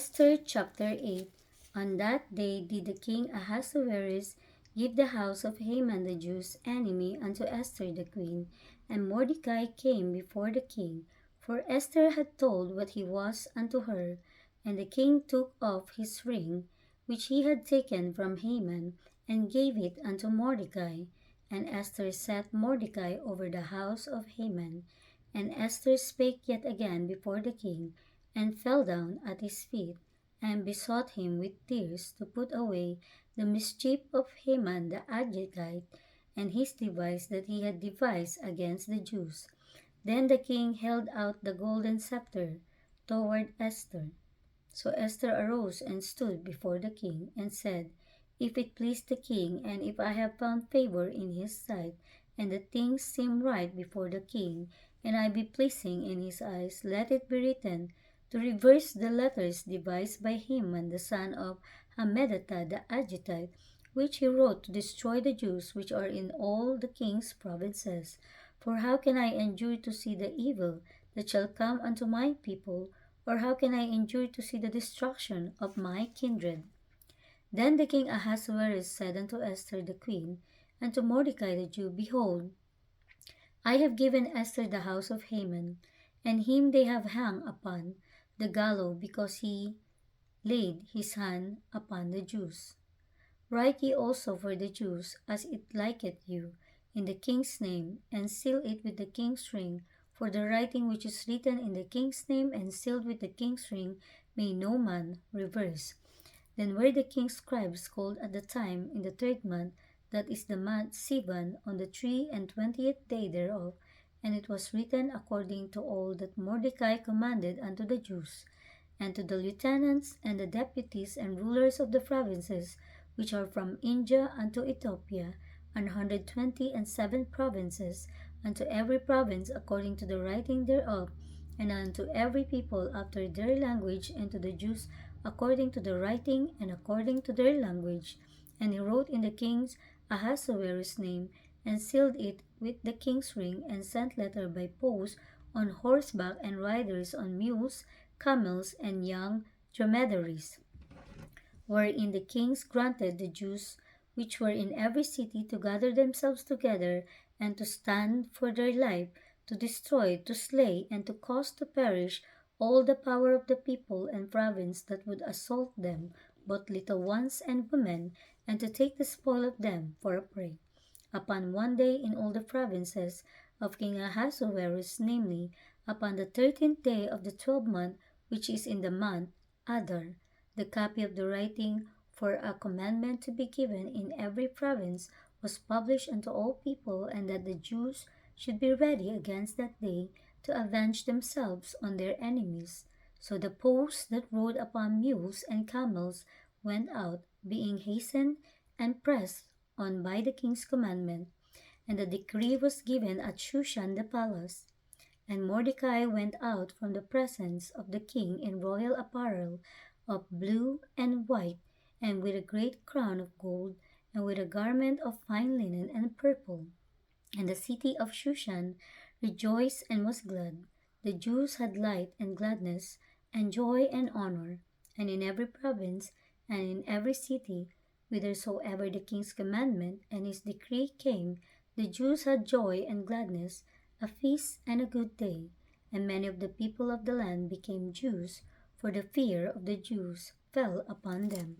Esther chapter 8. On that day did the king Ahasuerus give the house of Haman the Jews' enemy unto Esther the queen, and Mordecai came before the king, for Esther had told what he was unto her. And the king took off his ring, which he had taken from Haman, and gave it unto Mordecai. And Esther set Mordecai over the house of Haman. And Esther spake yet again before the king, and fell down at his feet, and besought him with tears to put away the mischief of Haman the Agagite, and his device that he had devised against the Jews. Then the king held out the golden scepter toward Esther. So Esther arose and stood before the king, and said, If it please the king, and if I have found favor in his sight, and the things seem right before the king, and I be pleasing in his eyes, let it be written, to reverse the letters devised by Haman the son of Hammedatha the Agagite, which he wrote to destroy the Jews which are in all the king's provinces. For how can I endure to see the evil that shall come unto my people, or how can I endure to see the destruction of my kindred? Then the king Ahasuerus said unto Esther the queen, and to Mordecai the Jew, Behold, I have given Esther the house of Haman, and him they have hung upon the gallows because he laid his hand upon the Jews. Write ye also for the Jews, as it liketh you, in the king's name, and seal it with the king's ring, for the writing which is written in the king's name and sealed with the king's ring may no man reverse. Then were the king's scribes called at the time in the 3rd month, that is the month Sivan, on the 23rd day thereof, and it was written according to all that Mordecai commanded unto the Jews, and to the lieutenants and the deputies and rulers of the provinces which are from India unto Ethiopia, 127 provinces, unto every province according to the writing thereof, and unto every people after their language, and to the Jews according to the writing and according to their language. And he wrote in the king's Ahasuerus' name, and sealed it with the king's ring, and sent letter by post on horseback and riders on mules, camels, and young dromedaries, wherein the kings granted the Jews which were in every city to gather themselves together, and to stand for their life, to destroy, to slay, and to cause to perish all the power of the people and province that would assault them, both little ones and women, and to take the spoil of them for a prey. Upon one day in all the provinces of King Ahasuerus, namely, upon the 13th day of the 12th month, which is in the month Adar, the copy of the writing for a commandment to be given in every province was published unto all people, and that the Jews should be ready against that day to avenge themselves on their enemies. So the posts that rode upon mules and camels went out, being hastened and pressed on by the king's commandment, and the decree was given at Shushan the palace. And Mordecai went out from the presence of the king in royal apparel of blue and white, and with a great crown of gold, and with a garment of fine linen and purple. And the city of Shushan rejoiced and was glad. The Jews had light and gladness, and joy and honor. And in every province, and in every city, whithersoever the king's commandment and his decree came, the Jews had joy and gladness, a feast and a good day. And many of the people of the land became Jews, for the fear of the Jews fell upon them.